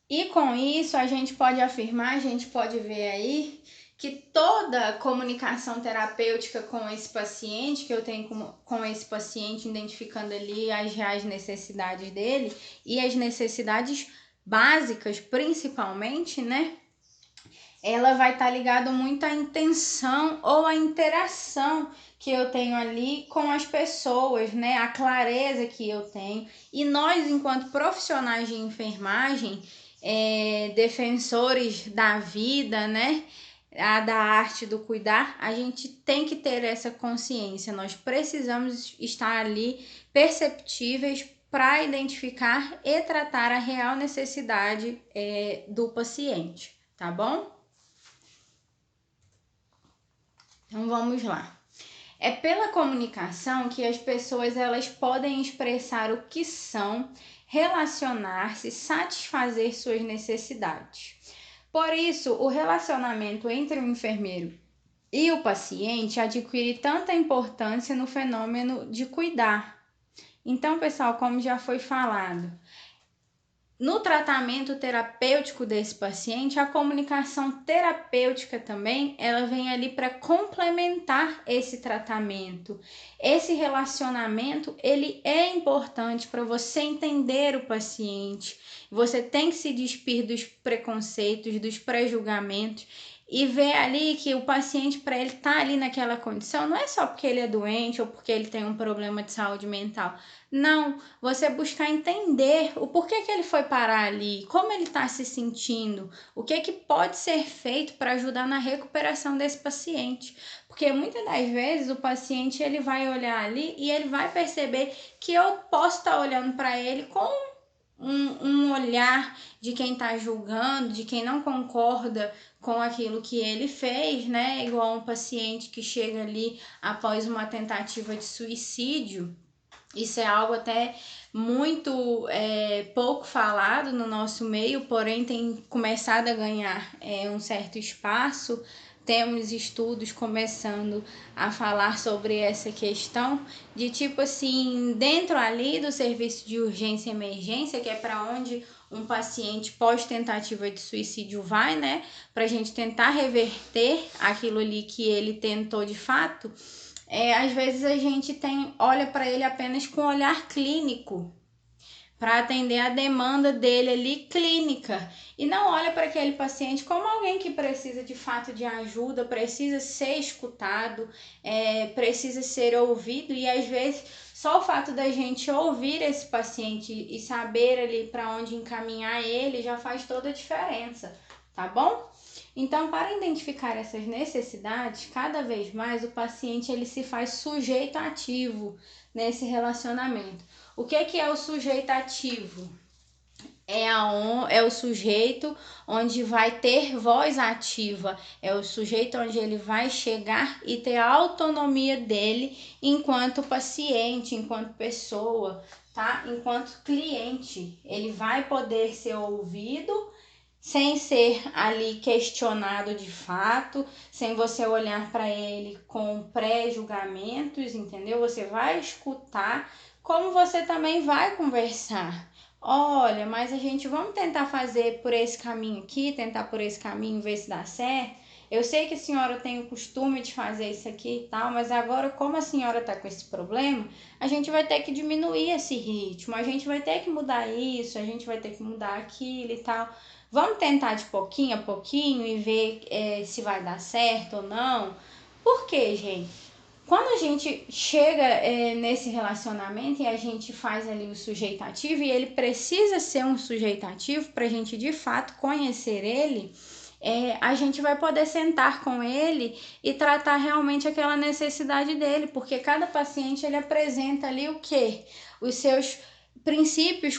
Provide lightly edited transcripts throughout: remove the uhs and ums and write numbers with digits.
E com isso a gente pode afirmar, a gente pode ver aí que toda comunicação terapêutica com esse paciente, que eu tenho com esse paciente, identificando ali as reais necessidades dele e as necessidades básicas, principalmente, né? Ela vai estar ligada muito à intenção ou à interação que eu tenho ali com as pessoas, né? A clareza que eu tenho. E nós, enquanto profissionais de enfermagem, defensores da vida, né? Da arte do cuidar, a gente tem que ter essa consciência. Nós precisamos estar ali perceptíveis para identificar e tratar a real necessidade do paciente, tá bom? Então vamos lá. É pela comunicação que as pessoas elas podem expressar o que são, relacionar-se, satisfazer suas necessidades. Por isso, o relacionamento entre o enfermeiro e o paciente adquire tanta importância no fenômeno de cuidar. Então, pessoal, como já foi falado, no tratamento terapêutico desse paciente, a comunicação terapêutica também, ela vem ali para complementar esse tratamento. Esse relacionamento, ele é importante para você entender o paciente. Você tem que se despir dos preconceitos, dos pré-julgamentos e ver ali que o paciente, para ele estar ali naquela condição, não é só porque ele é doente ou porque ele tem um problema de saúde mental. Não, você buscar entender o porquê que ele foi parar ali, como ele está se sentindo, o que pode ser feito para ajudar na recuperação desse paciente. Porque muitas das vezes o paciente ele vai olhar ali e ele vai perceber que eu posso estar olhando para ele com um olhar de quem está julgando, de quem não concorda com aquilo que ele fez, né? Igual um paciente que chega ali após uma tentativa de suicídio. Isso é algo até muito pouco falado no nosso meio, porém tem começado a ganhar um certo espaço. Temos estudos começando a falar sobre essa questão de tipo assim, dentro ali do serviço de urgência e emergência, que é para onde um paciente pós-tentativa de suicídio vai, né? Para a gente tentar reverter aquilo ali que ele tentou de fato. Às vezes a gente olha para ele apenas com olhar clínico, para atender a demanda dele ali clínica, e não olha para aquele paciente como alguém que precisa de fato de ajuda, precisa ser escutado, precisa ser ouvido, e às vezes só o fato da gente ouvir esse paciente e saber ali para onde encaminhar ele já faz toda a diferença, tá bom? Então, para identificar essas necessidades, cada vez mais o paciente ele se faz sujeito ativo nesse relacionamento. O que é o sujeito ativo? É o sujeito onde vai ter voz ativa, é o sujeito onde ele vai chegar e ter a autonomia dele enquanto paciente, enquanto pessoa, tá? Enquanto cliente, ele vai poder ser ouvido sem ser ali questionado de fato, sem você olhar para ele com pré-julgamentos, entendeu? Você vai escutar, como você também vai conversar. Olha, mas a gente vamos tentar fazer por esse caminho aqui, tentar por esse caminho, ver se dá certo. Eu sei que a senhora tem o costume de fazer isso aqui e tal, mas agora, como a senhora está com esse problema, a gente vai ter que diminuir esse ritmo, a gente vai ter que mudar isso, a gente vai ter que mudar aquilo e tal. Vamos tentar de pouquinho a pouquinho e ver se vai dar certo ou não. Por quê, gente? Quando a gente chega nesse relacionamento e a gente faz ali o sujeito ativo, e ele precisa ser um sujeito ativo para a gente de fato conhecer ele, a gente vai poder sentar com ele e tratar realmente aquela necessidade dele, porque cada paciente ele apresenta ali o quê? Os seus princípios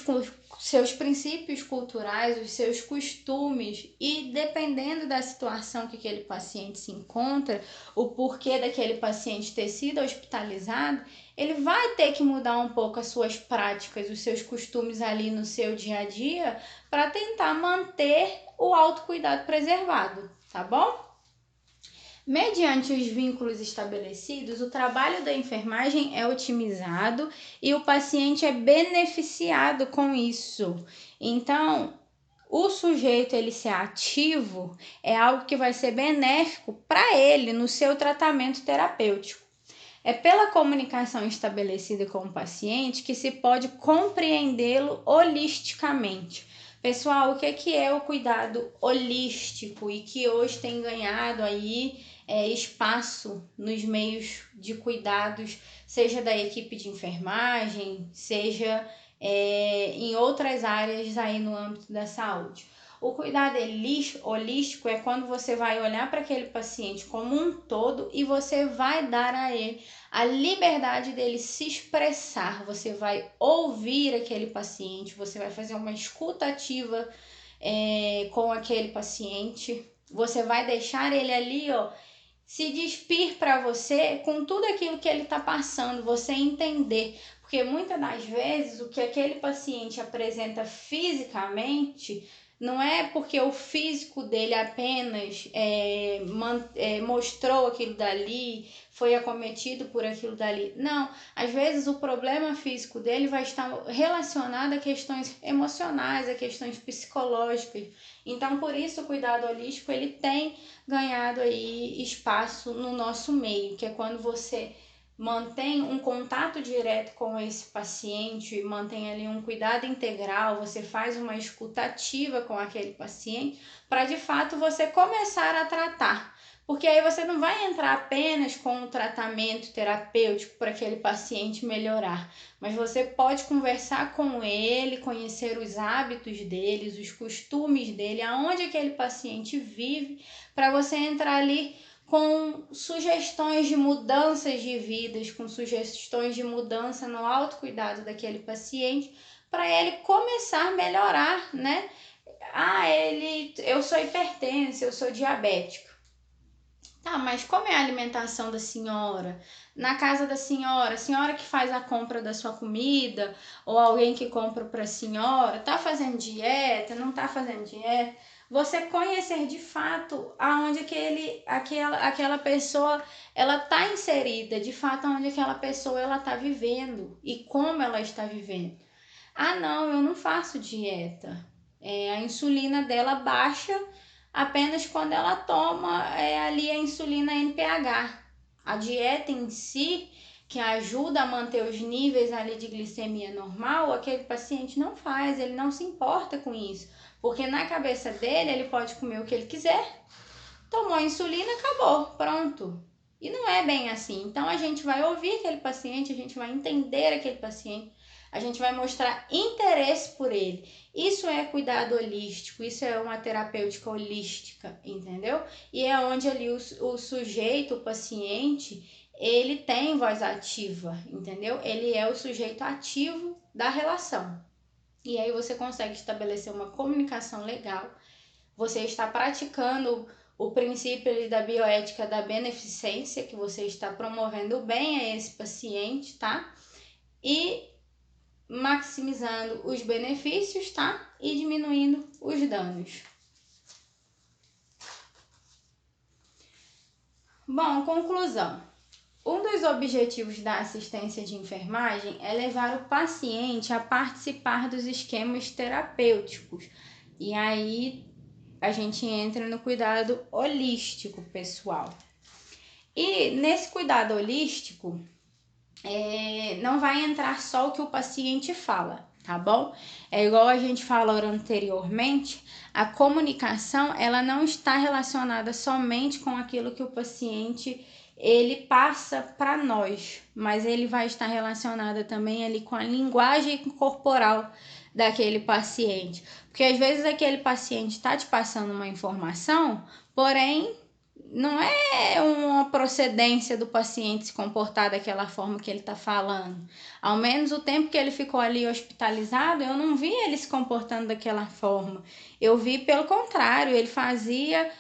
culturais, os seus costumes, e dependendo da situação que aquele paciente se encontra, o porquê daquele paciente ter sido hospitalizado, ele vai ter que mudar um pouco as suas práticas, os seus costumes ali no seu dia a dia, para tentar manter o autocuidado preservado, tá bom? Mediante os vínculos estabelecidos, o trabalho da enfermagem é otimizado e o paciente é beneficiado com isso. Então, o sujeito ele ser ativo é algo que vai ser benéfico para ele no seu tratamento terapêutico. É pela comunicação estabelecida com o paciente que se pode compreendê-lo holisticamente. Pessoal, o que é o cuidado holístico e que hoje tem ganhado aí espaço nos meios de cuidados, seja da equipe de enfermagem, seja em outras áreas aí no âmbito da saúde. O cuidado holístico é quando você vai olhar para aquele paciente como um todo e você vai dar a ele a liberdade dele se expressar. Você vai ouvir aquele paciente, você vai fazer uma escuta ativa com aquele paciente. Você vai deixar ele ali, se despir para você com tudo aquilo que ele está passando, você entender. Porque muitas das vezes o que aquele paciente apresenta fisicamente não é porque o físico dele apenas mostrou aquilo dali, foi acometido por aquilo dali. Não, às vezes o problema físico dele vai estar relacionado a questões emocionais, a questões psicológicas. Então, por isso, o cuidado holístico ele tem ganhado aí espaço no nosso meio, que é quando você mantém um contato direto com esse paciente, mantém ali um cuidado integral, você faz uma escuta ativa com aquele paciente, para de fato você começar a tratar. Porque aí você não vai entrar apenas com o tratamento terapêutico para aquele paciente melhorar, mas você pode conversar com ele, conhecer os hábitos deles, os costumes dele, aonde aquele paciente vive, para você entrar ali com sugestões de mudanças de vidas, com sugestões de mudança no autocuidado daquele paciente, para ele começar a melhorar, né? Eu sou hipertensa, eu sou diabética. Tá, mas como é a alimentação da senhora? Na casa da senhora, a senhora que faz a compra da sua comida, ou alguém que compra para a senhora, tá fazendo dieta, não tá fazendo dieta? Você conhecer de fato aonde aquela pessoa ela tá inserida, de fato aonde aquela pessoa ela tá vivendo e como ela está vivendo. Ah, não, eu não faço dieta. A insulina dela baixa apenas quando ela toma ali a insulina NPH. A dieta em si, que ajuda a manter os níveis ali de glicemia normal, aquele paciente não faz, ele não se importa com isso. Porque na cabeça dele, ele pode comer o que ele quiser, tomou a insulina, acabou, pronto. E não é bem assim. Então a gente vai ouvir aquele paciente, a gente vai entender aquele paciente, a gente vai mostrar interesse por ele. Isso é cuidado holístico, isso é uma terapêutica holística, entendeu? E é onde ali o sujeito, o paciente, ele tem voz ativa, entendeu? Ele é o sujeito ativo da relação. E aí você consegue estabelecer uma comunicação legal, você está praticando o princípio da bioética da beneficência, que você está promovendo o bem a esse paciente, tá? E maximizando os benefícios, tá? E diminuindo os danos. Bom, conclusão. Um dos objetivos da assistência de enfermagem é levar o paciente a participar dos esquemas terapêuticos. E aí a gente entra no cuidado holístico, pessoal. E nesse cuidado holístico, não vai entrar só o que o paciente fala, tá bom? É igual a gente falou anteriormente, a comunicação ela não está relacionada somente com aquilo que o paciente ele passa para nós, mas ele vai estar relacionada também ali com a linguagem corporal daquele paciente, porque às vezes aquele paciente está te passando uma informação, porém não é uma procedência do paciente se comportar daquela forma que ele está falando. Ao menos o tempo que ele ficou ali hospitalizado, eu não vi ele se comportando daquela forma. Eu vi pelo contrário, ele fazia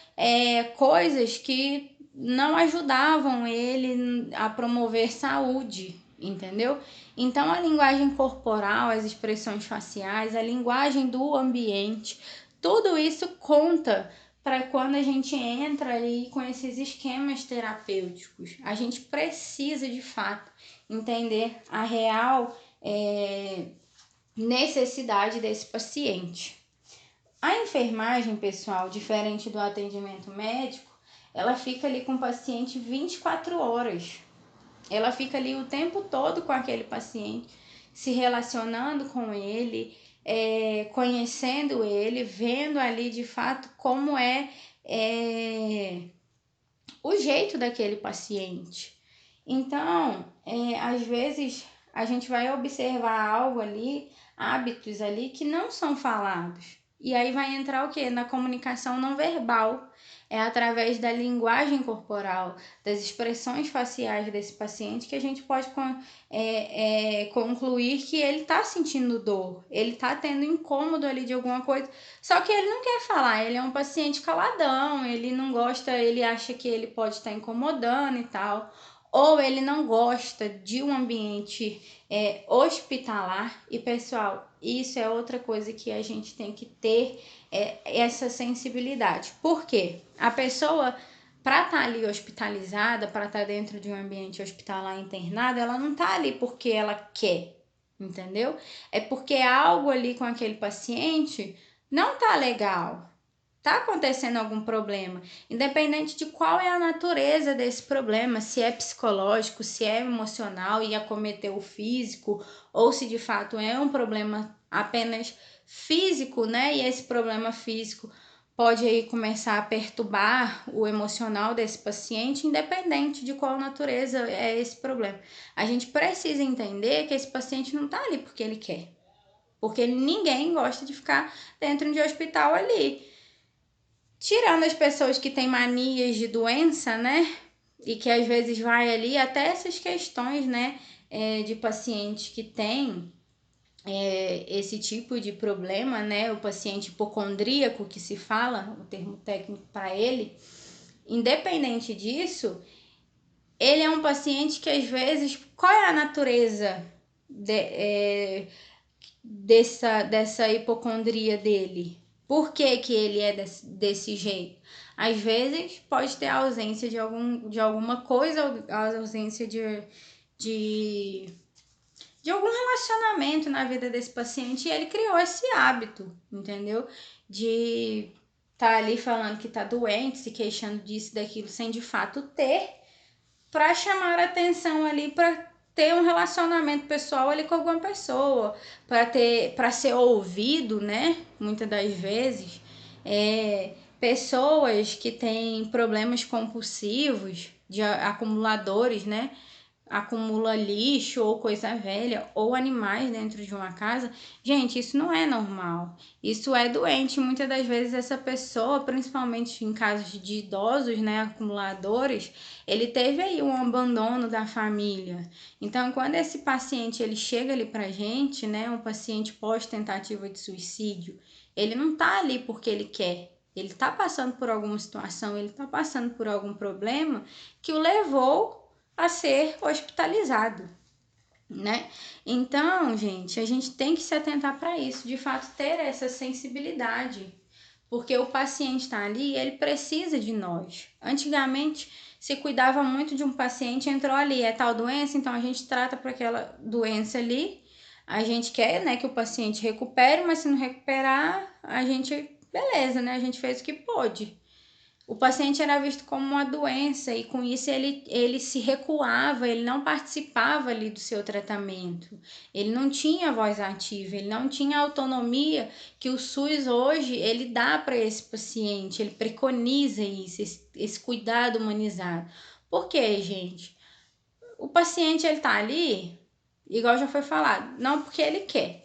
coisas que não ajudavam ele a promover saúde, entendeu? Então a linguagem corporal, as expressões faciais, a linguagem do ambiente, tudo isso conta para quando a gente entra ali com esses esquemas terapêuticos. A gente precisa, de fato, entender a real necessidade desse paciente. A enfermagem, pessoal, diferente do atendimento médico, ela fica ali com o paciente 24 horas. Ela fica ali o tempo todo com aquele paciente, se relacionando com ele, conhecendo ele, vendo ali de fato como é o jeito daquele paciente. Então, às vezes a gente vai observar algo ali, hábitos ali que não são falados. E aí vai entrar o quê? Na comunicação não verbal. É através da linguagem corporal, das expressões faciais desse paciente que a gente pode concluir que ele está sentindo dor, ele está tendo incômodo ali de alguma coisa, só que ele não quer falar, ele é um paciente caladão, ele não gosta, ele acha que ele pode estar incomodando e tal, ou ele não gosta de um ambiente hospitalar. E pessoal, isso é outra coisa que a gente tem que ter essa sensibilidade. Por quê? A pessoa, para estar ali hospitalizada, para estar dentro de um ambiente hospitalar internada, ela não está ali porque ela quer, entendeu? É porque algo ali com aquele paciente não tá legal. Tá acontecendo algum problema, independente de qual é a natureza desse problema, se é psicológico, se é emocional e acometeu o físico, ou se de fato é um problema apenas físico, né? E esse problema físico pode aí começar a perturbar o emocional desse paciente, independente de qual natureza é esse problema. A gente precisa entender que esse paciente não tá ali porque ele quer, porque ninguém gosta de ficar dentro de um hospital ali. Tirando as pessoas que têm manias de doença, né? E que às vezes vai ali, até essas questões, né? De paciente que tem esse tipo de problema, né? O paciente hipocondríaco, que se fala, o termo técnico para ele. Independente disso, ele é um paciente que às vezes, qual é a natureza dessa hipocondria dele? Por que que ele é desse jeito? Às vezes pode ter ausência de alguma coisa, ausência de, de algum relacionamento na vida desse paciente, e ele criou esse hábito, entendeu? De tá ali falando que tá doente, se queixando disso, daquilo, sem de fato ter, para chamar a atenção ali, para ter um relacionamento pessoal ali com alguma pessoa, para ser ouvido, né? Muitas das vezes, pessoas que têm problemas compulsivos, de acumuladores, né? Acumula lixo ou coisa velha ou animais dentro de uma casa, gente, isso não é normal. Isso é doente. Muitas das vezes essa pessoa, principalmente em casos de idosos, né, acumuladores, ele teve aí um abandono da família. Então, quando esse paciente ele chega ali pra gente, né, um paciente pós tentativa de suicídio, ele não tá ali porque ele quer. Ele tá passando por alguma situação, ele tá passando por algum problema que o levou a ser hospitalizado, né? Então, gente, a gente tem que se atentar para isso, de fato ter essa sensibilidade, porque o paciente está ali e ele precisa de nós. Antigamente se cuidava muito de um paciente, entrou ali, é tal doença, então a gente trata para aquela doença ali. A gente quer, né, que o paciente recupere, mas se não recuperar, a gente, beleza, né? A gente fez o que pôde. O paciente era visto como uma doença e com isso ele se recuava, ele não participava ali do seu tratamento, ele não tinha voz ativa, ele não tinha autonomia que o SUS hoje ele dá para esse paciente, ele preconiza isso, esse cuidado humanizado. Por quê, gente? O paciente ele tá ali, igual já foi falado, não porque ele quer.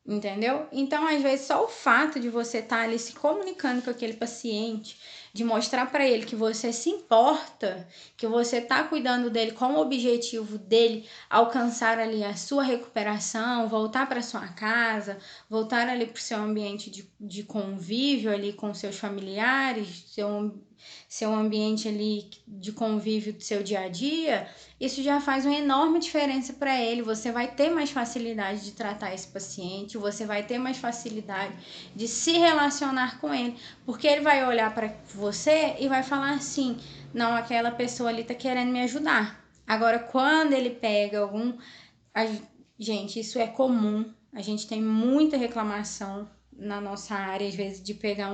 Entendeu? Então, às vezes, só o fato de você estar ali se comunicando com aquele paciente, de mostrar para ele que você se importa, que você está cuidando dele com o objetivo dele alcançar ali a sua recuperação, voltar para sua casa, voltar ali para o seu ambiente de convívio ali com seus familiares, seu ambiente ali de convívio do seu dia a dia, isso já faz uma enorme diferença para ele. Você vai ter mais facilidade de tratar esse paciente, você vai ter mais facilidade de se relacionar com ele, porque ele vai olhar para você e vai falar assim: não, aquela pessoa ali tá querendo me ajudar. Agora, quando ele pega algum. Gente, isso é comum. A gente tem muita reclamação na nossa área, às vezes, de pegar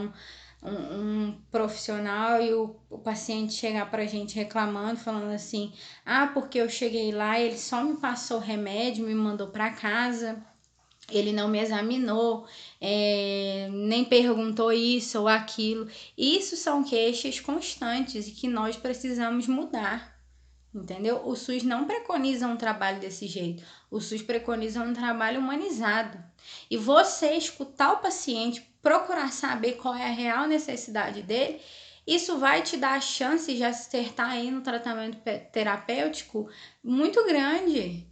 um profissional e o paciente chegar pra gente reclamando, falando assim, ah, porque eu cheguei lá, ele só me passou remédio, me mandou pra casa, ele não me examinou, nem perguntou isso ou aquilo. Isso são queixas constantes e que nós precisamos mudar. Entendeu? O SUS não preconiza um trabalho desse jeito. O SUS preconiza um trabalho humanizado. E você escutar o paciente, procurar saber qual é a real necessidade dele, isso vai te dar a chance de acertar aí no tratamento terapêutico muito grande.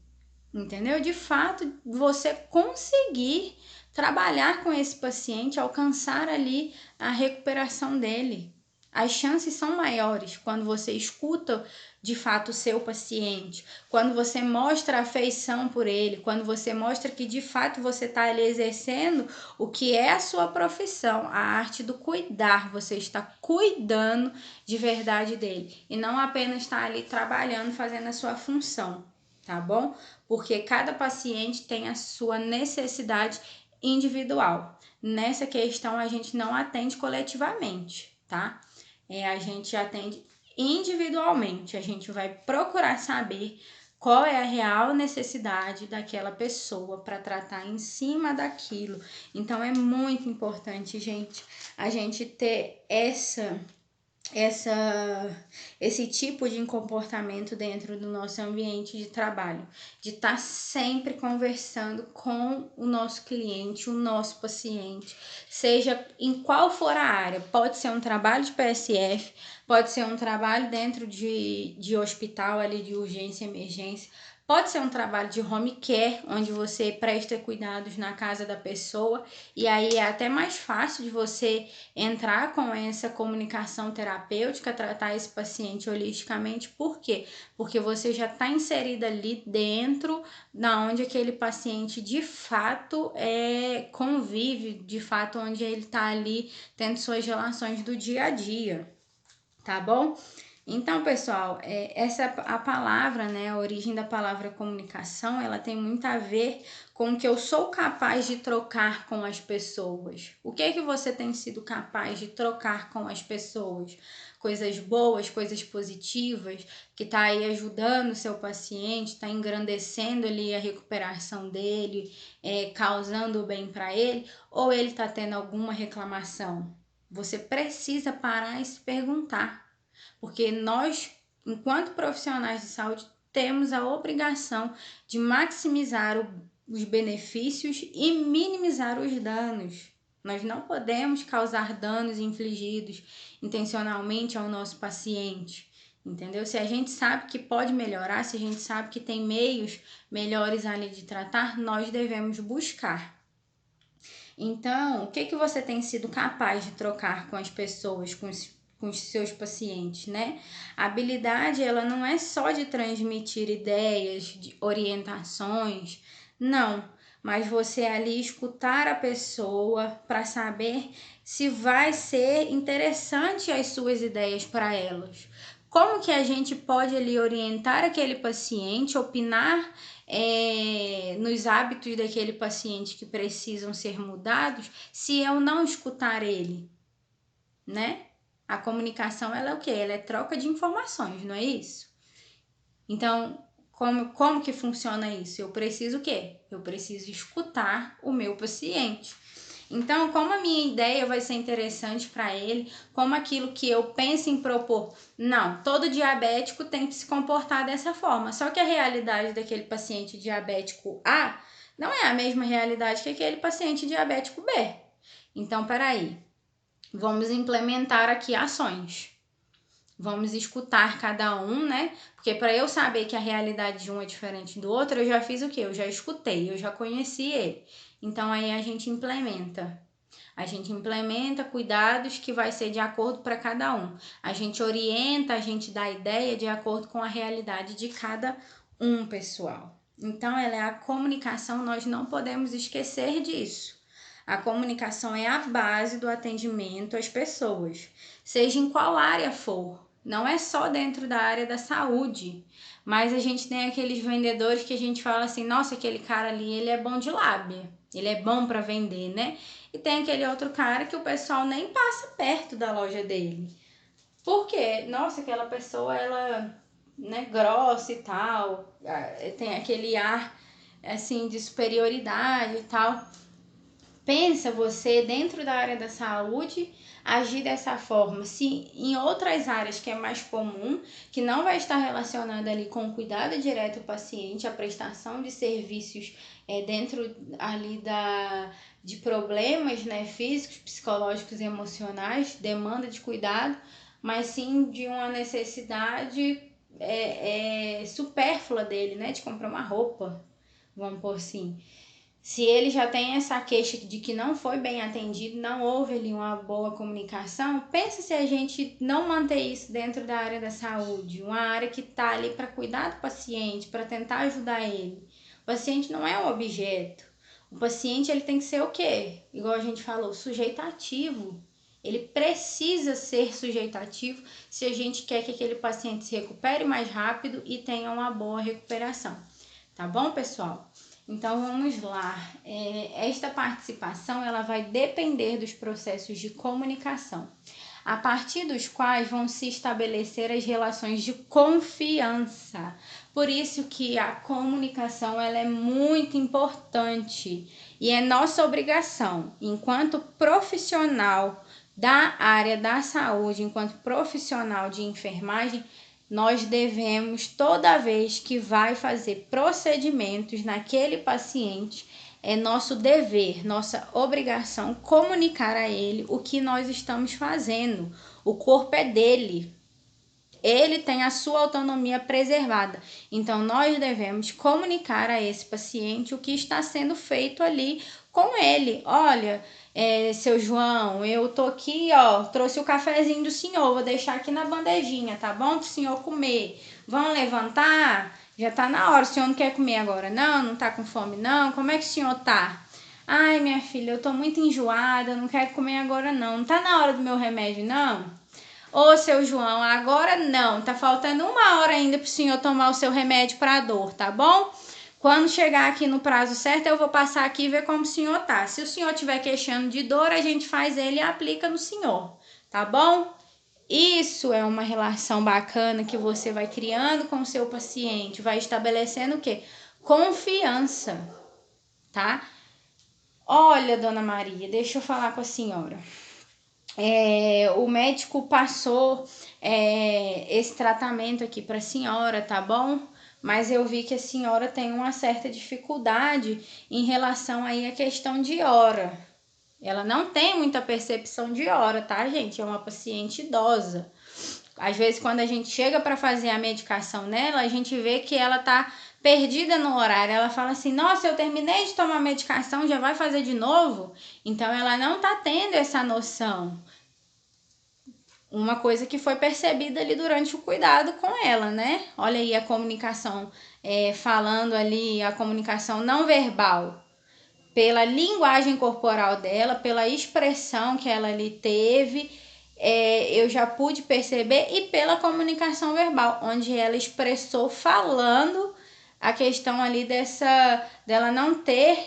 Entendeu? De fato, você conseguir trabalhar com esse paciente, alcançar ali a recuperação dele. As chances são maiores quando você escuta de fato o seu paciente, quando você mostra afeição por ele, quando você mostra que de fato você está ali exercendo o que é a sua profissão, a arte do cuidar. Você está cuidando de verdade dele e não apenas está ali trabalhando, fazendo a sua função, tá bom? Porque cada paciente tem a sua necessidade individual. Nessa questão, a gente não atende coletivamente, tá? A gente atende individualmente. A gente vai procurar saber qual é a real necessidade daquela pessoa para tratar em cima daquilo. Então, é muito importante, gente, a gente ter esse tipo de comportamento dentro do nosso ambiente de trabalho, de estar sempre conversando com o nosso cliente, o nosso paciente, seja em qual for a área. Pode ser um trabalho de PSF, pode ser um trabalho dentro de hospital ali de urgência e emergência, pode ser um trabalho de home care, onde você presta cuidados na casa da pessoa, e aí é até mais fácil de você entrar com essa comunicação terapêutica, tratar esse paciente holisticamente. Por quê? Porque você já está inserida ali dentro da onde aquele paciente de fato convive, de fato onde ele está ali tendo suas relações do dia a dia, tá bom? Então, pessoal, essa a palavra, né, a origem da palavra comunicação, ela tem muito a ver com o que eu sou capaz de trocar com as pessoas. O que é que você tem sido capaz de trocar com as pessoas? Coisas boas, coisas positivas, que tá aí ajudando o seu paciente, tá engrandecendo ali a recuperação dele, causando bem para ele, ou ele tá tendo alguma reclamação? Você precisa parar e se perguntar. Porque nós, enquanto profissionais de saúde, temos a obrigação de maximizar os benefícios e minimizar os danos. Nós não podemos causar danos infligidos intencionalmente ao nosso paciente, entendeu? Se a gente sabe que pode melhorar, se a gente sabe que tem meios melhores ali de tratar, nós devemos buscar. Então, o que você tem sido capaz de trocar com as pessoas, com os seus pacientes, né? A habilidade, ela não é só de transmitir ideias, de orientações, não, mas você ali escutar a pessoa para saber se vai ser interessante as suas ideias para elas. Como que a gente pode ali orientar aquele paciente, opinar nos hábitos daquele paciente que precisam ser mudados, se eu não escutar ele, né? A comunicação, ela é o quê? Ela é troca de informações, não é isso? Então, como que funciona isso? Eu preciso o quê? Eu preciso escutar o meu paciente. Então, como a minha ideia vai ser interessante para ele, como aquilo que eu penso em propor, não, todo diabético tem que se comportar dessa forma. Só que a realidade daquele paciente diabético A não é a mesma realidade que aquele paciente diabético B. Então, peraí, vamos implementar aqui ações. Vamos escutar cada um, né? Porque para eu saber que a realidade de um é diferente do outro, eu já fiz o quê? Eu já escutei, eu já conheci ele. Então aí a gente implementa. A gente implementa cuidados que vai ser de acordo para cada um. A gente orienta, a gente dá ideia de acordo com a realidade de cada um, pessoal. Então, ela é a comunicação, nós não podemos esquecer disso. A comunicação é a base do atendimento às pessoas, seja em qual área for. Não é só dentro da área da saúde, mas a gente tem aqueles vendedores que a gente fala assim, nossa, aquele cara ali, ele é bom de lábia, ele é bom para vender, né? e tem aquele outro cara que o pessoal nem passa perto da loja dele. Por quê? Nossa, aquela pessoa, ela, né, grossa e tal, tem aquele ar, assim, de superioridade e tal. Pensa você, dentro da área da saúde, agir dessa forma. Se em outras áreas que é mais comum, que não vai estar relacionada ali com o cuidado direto ao paciente, a prestação de serviços dentro ali de problemas, né, físicos, psicológicos e emocionais, demanda de cuidado, mas sim de uma necessidade supérflua dele, né, de comprar uma roupa, vamos por assim. Se ele já tem essa queixa de que não foi bem atendido, não houve ali uma boa comunicação, pensa se a gente não manter isso dentro da área da saúde, uma área que está ali para cuidar do paciente, para tentar ajudar ele. O paciente não é um objeto. O paciente ele tem que ser o quê? Igual a gente falou, sujeito ativo. Ele precisa ser sujeito ativo se a gente quer que aquele paciente se recupere mais rápido e tenha uma boa recuperação. Tá bom, pessoal? Então vamos lá. Esta participação ela vai depender dos processos de comunicação, a partir dos quais vão se estabelecer as relações de confiança. Por isso que a comunicação ela é muito importante e é nossa obrigação, enquanto profissional da área da saúde, enquanto profissional de enfermagem, nós devemos, toda vez que vai fazer procedimentos naquele paciente, é nosso dever, nossa obrigação comunicar a ele o que nós estamos fazendo. O corpo é dele. Ele tem a sua autonomia preservada. Então, nós devemos comunicar a esse paciente o que está sendo feito ali com ele. Olha, seu João, eu tô aqui, ó, trouxe o cafezinho do senhor, vou deixar aqui na bandejinha, tá bom? Pro senhor comer. Vão levantar? Já tá na hora, o senhor não quer comer agora não? Não tá com fome não? Como é que o senhor tá? Ai, minha filha, eu tô muito enjoada, não quero comer agora não. Não tá na hora do meu remédio não? Ô, seu João, agora não, tá faltando 1 hora ainda pro senhor tomar o seu remédio pra dor, tá bom? Quando chegar aqui no prazo certo, eu vou passar aqui e ver como o senhor tá. Se o senhor tiver queixando de dor, a gente faz ele e aplica no senhor, tá bom? Isso é uma relação bacana que você vai criando com o seu paciente, vai estabelecendo o quê? Confiança, tá? Olha, dona Maria, deixa eu falar com a senhora. O médico passou esse tratamento aqui para a senhora, tá bom? Mas eu vi que a senhora tem uma certa dificuldade em relação aí à questão de hora. Ela não tem muita percepção de hora, tá, gente? É uma paciente idosa. Às vezes, quando a gente chega para fazer a medicação nela, a gente vê que ela tá perdida no horário. Ela fala assim: nossa, eu terminei de tomar a medicação, já vai fazer de novo? Então, ela não tá tendo essa noção. Uma coisa que foi percebida ali durante o cuidado com ela, né? Olha aí a comunicação, falando ali, a comunicação não verbal, pela linguagem corporal dela, pela expressão que ela ali teve, eu já pude perceber, e pela comunicação verbal, onde ela expressou falando a questão ali dela não ter,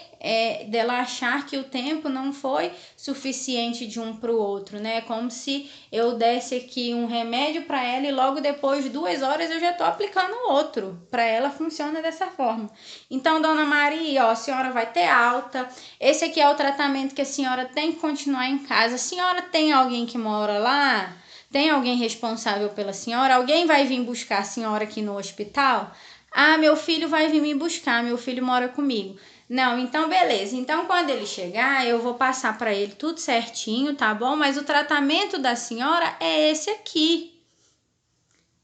dela achar que o tempo não foi suficiente de um para o outro, né? Como se eu desse aqui um remédio para ela e logo depois de 2 horas eu já tô aplicando outro. Para ela funciona dessa forma. Então, dona Maria, ó, a senhora vai ter alta. Esse aqui é o tratamento que a senhora tem que continuar em casa. A senhora tem alguém que mora lá? Tem alguém responsável pela senhora? Alguém vai vir buscar a senhora aqui no hospital? Ah, meu filho vai vir me buscar, meu filho mora comigo. Não, então beleza. Então quando ele chegar, eu vou passar para ele tudo certinho, tá bom? Mas o tratamento da senhora é esse aqui.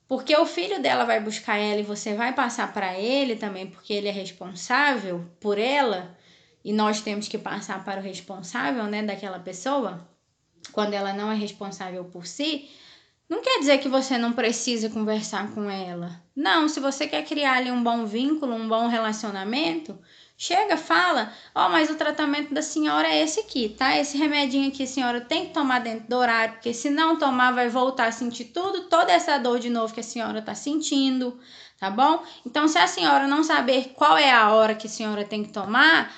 Porque o filho dela vai buscar ela e você vai passar para ele também, porque ele é responsável por ela, e nós temos que passar para o responsável, né, daquela pessoa, quando ela não é responsável por si. Não quer dizer que você não precisa conversar com ela. Não, se você quer criar ali um bom vínculo, um bom relacionamento, chega, fala, mas o tratamento da senhora é esse aqui, tá? Esse remedinho aqui a senhora tem que tomar dentro do horário, porque se não tomar vai voltar a sentir toda essa dor de novo que a senhora tá sentindo, tá bom? Então, se a senhora não saber qual é a hora que a senhora tem que tomar,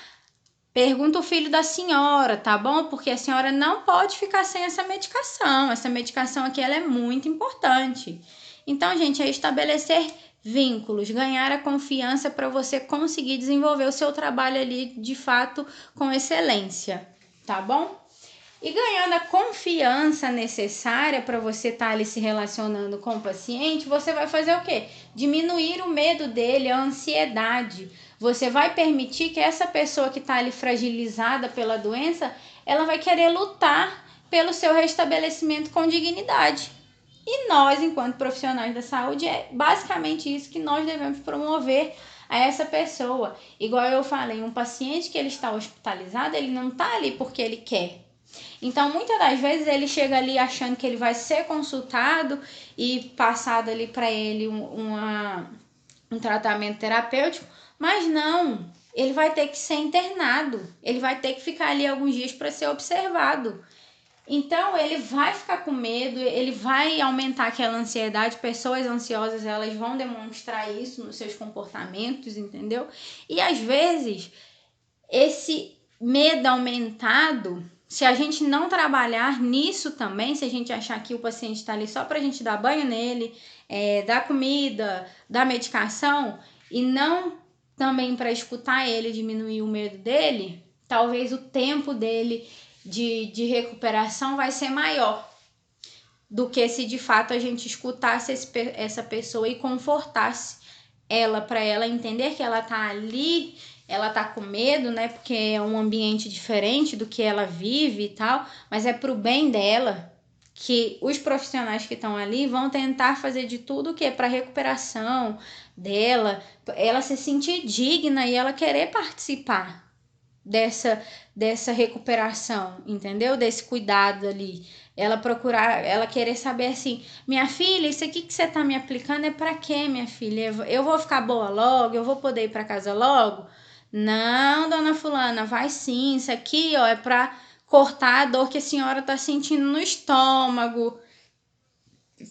pergunta o filho da senhora, tá bom? Porque a senhora não pode ficar sem essa medicação. Essa medicação aqui ela é muito importante. Então, gente, é estabelecer vínculos, ganhar a confiança para você conseguir desenvolver o seu trabalho ali de fato com excelência, tá bom? E ganhando a confiança necessária para você estar ali se relacionando com o paciente, você vai fazer o quê? Diminuir o medo dele, a ansiedade. Você vai permitir que essa pessoa que está ali fragilizada pela doença, ela vai querer lutar pelo seu restabelecimento com dignidade. E nós, enquanto profissionais da saúde, é basicamente isso que nós devemos promover a essa pessoa. Igual eu falei, um paciente que ele está hospitalizado, ele não está ali porque ele quer. Então, muitas das vezes ele chega ali achando que ele vai ser consultado e passado ali para ele um tratamento terapêutico, mas não, ele vai ter que ser internado, ele vai ter que ficar ali alguns dias para ser observado. Então, ele vai ficar com medo, ele vai aumentar aquela ansiedade. Pessoas ansiosas, elas vão demonstrar isso nos seus comportamentos, entendeu? E às vezes, esse medo aumentado, se a gente não trabalhar nisso também, se a gente achar que o paciente está ali só para a gente dar banho nele, dar comida, dar medicação, e não também para escutar ele, diminuir o medo dele, talvez o tempo dele de recuperação vai ser maior do que se de fato a gente escutasse essa pessoa e confortasse ela, para ela entender que ela tá ali, ela tá com medo, né? Porque é um ambiente diferente do que ela vive e tal, mas é pro bem dela que os profissionais que estão ali vão tentar fazer de tudo que é para recuperação dela, ela se sentir digna e ela querer participar dessa recuperação, entendeu? Desse cuidado ali. Ela procurar, ela querer saber assim, minha filha, isso aqui que você tá me aplicando é para quê, minha filha? Eu vou ficar boa logo? Eu vou poder ir para casa logo? Não, dona fulana, vai sim. Isso aqui, ó, é para cortar a dor que a senhora tá sentindo no estômago.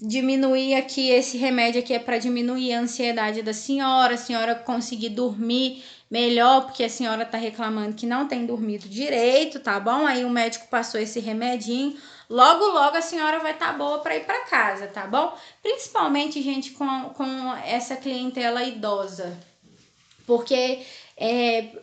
Diminuir aqui, esse remédio aqui é para diminuir a ansiedade da senhora, a senhora conseguir dormir melhor, porque a senhora tá reclamando que não tem dormido direito, tá bom? Aí o médico passou esse remedinho, logo logo a senhora vai estar boa para ir para casa, tá bom? Principalmente, gente, com essa clientela idosa, porque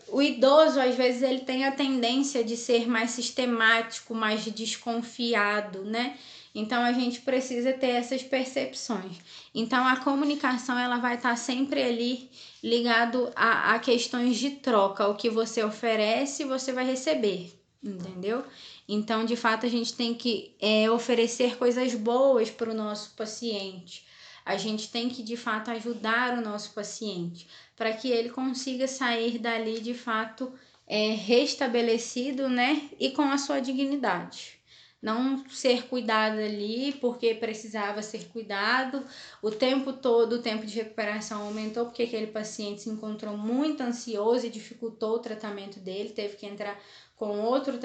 o idoso, às vezes, ele tem a tendência de ser mais sistemático, mais desconfiado, né? Então, a gente precisa ter essas percepções. Então, a comunicação, ela vai estar sempre ali ligado a questões de troca. O que você oferece, você vai receber, entendeu? Então, de fato, a gente tem que oferecer coisas boas para o nosso paciente. A gente tem que, de fato, ajudar o nosso paciente para que ele consiga sair dali, de fato, restabelecido, né? E com a sua dignidade. Não ser cuidado ali porque precisava ser cuidado o tempo todo, o tempo de recuperação aumentou porque aquele paciente se encontrou muito ansioso e dificultou o tratamento dele, teve que entrar com outro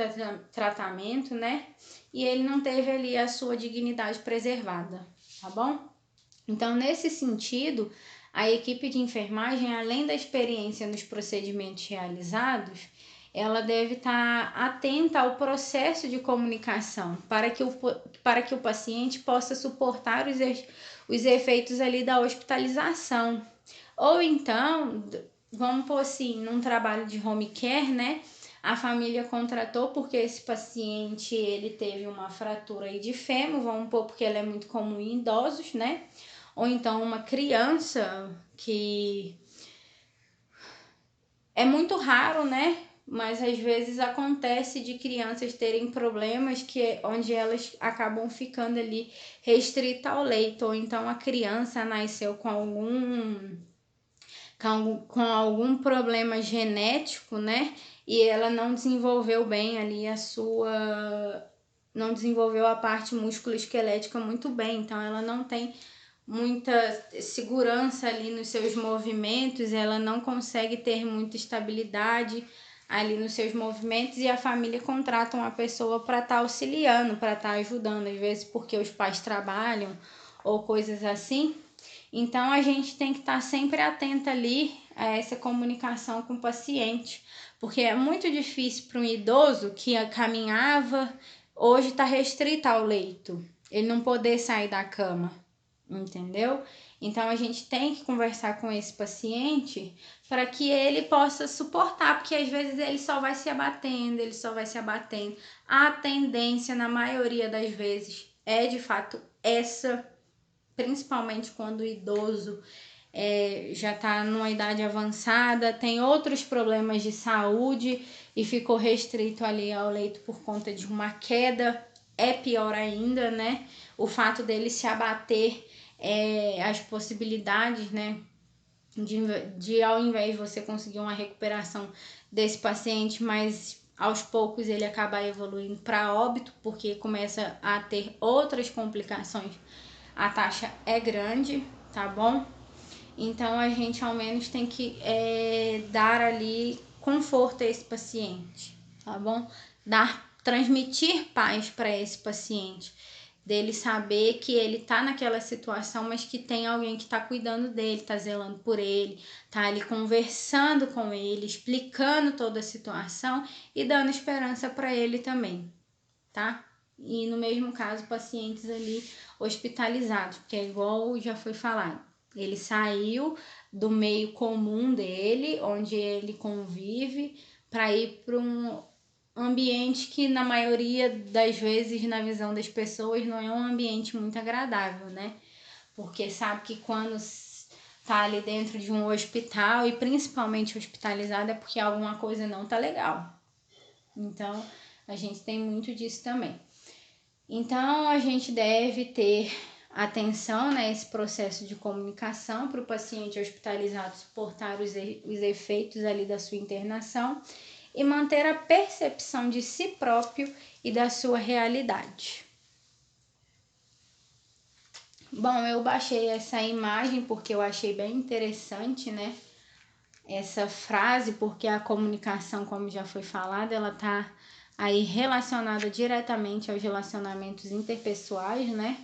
tratamento, né? E ele não teve ali a sua dignidade preservada, tá bom? Então, nesse sentido, a equipe de enfermagem, além da experiência nos procedimentos realizados, ela deve estar atenta ao processo de comunicação para que o paciente possa suportar os efeitos ali da hospitalização. Ou então, vamos pôr assim, num trabalho de home care, né? A família contratou porque esse paciente ele teve uma fratura aí de fêmur, vamos pôr porque ela é muito comum em idosos, né? Ou então uma criança que é muito raro, né? Mas às vezes acontece de crianças terem problemas onde elas acabam ficando ali restrita ao leito, ou então a criança nasceu com algum problema genético, né? E ela não desenvolveu bem ali não desenvolveu a parte músculo-esquelética muito bem, então ela não tem muita segurança ali nos seus movimentos, ela não consegue ter muita estabilidade ali nos seus movimentos e a família contrata uma pessoa para estar auxiliando, para estar ajudando, às vezes porque os pais trabalham ou coisas assim. Então a gente tem que estar sempre atenta ali a essa comunicação com o paciente, Porque é muito difícil para um idoso que caminhava, hoje está restrito ao leito, ele não poder sair da cama, entendeu? Então a gente tem que conversar com esse paciente para que ele possa suportar, porque às vezes ele só vai se abatendo, A tendência, na maioria das vezes, é de fato essa, principalmente quando o idoso já está numa idade avançada, tem outros problemas de saúde e ficou restrito ali ao leito por conta de uma queda, é pior ainda, né? O fato dele se abater, as possibilidades, né? De ao invés de você conseguir uma recuperação desse paciente, mas aos poucos ele acaba evoluindo para óbito, porque começa a ter outras complicações, a taxa é grande, tá bom? Então a gente ao menos tem que dar ali conforto a esse paciente, tá bom? Transmitir paz para esse paciente, dele saber que ele tá naquela situação, mas que tem alguém que tá cuidando dele, tá zelando por ele, tá ali conversando com ele, explicando toda a situação e dando esperança para ele também, tá? E no mesmo caso, pacientes ali hospitalizados, que é igual já foi falado. Ele saiu do meio comum dele, onde ele convive, para ir para um ambiente que na maioria das vezes, na visão das pessoas, não é um ambiente muito agradável, né? Porque sabe que quando tá ali dentro de um hospital, e principalmente hospitalizado, é porque alguma coisa não tá legal. Então, a gente tem muito disso também. Então, a gente deve ter atenção nesse processo de comunicação para o paciente hospitalizado suportar os efeitos ali da sua internação e manter a percepção de si próprio e da sua realidade. Bom, eu baixei essa imagem porque eu achei bem interessante, né? Essa frase, porque a comunicação, como já foi falado, ela tá aí relacionada diretamente aos relacionamentos interpessoais, né?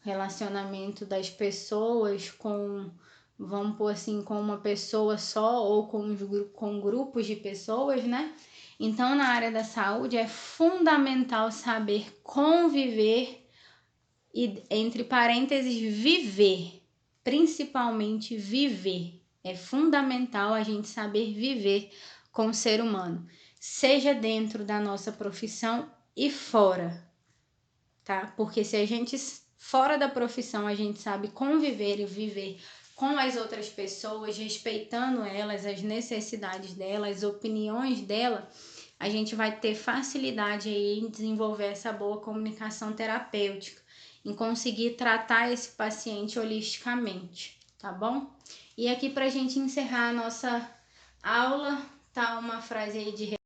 Relacionamento das pessoas com, vamos pôr assim, com uma pessoa só ou com grupos de pessoas, né? Então, na área da saúde, é fundamental saber conviver e, entre parênteses, viver, principalmente viver. É fundamental a gente saber viver com o ser humano, seja dentro da nossa profissão e fora, tá? Porque se a gente, fora da profissão, a gente sabe conviver e viver com as outras pessoas, respeitando elas, as necessidades delas, as opiniões delas, a gente vai ter facilidade aí em desenvolver essa boa comunicação terapêutica, em conseguir tratar esse paciente holisticamente, tá bom? E aqui pra gente encerrar a nossa aula, tá uma frase aí de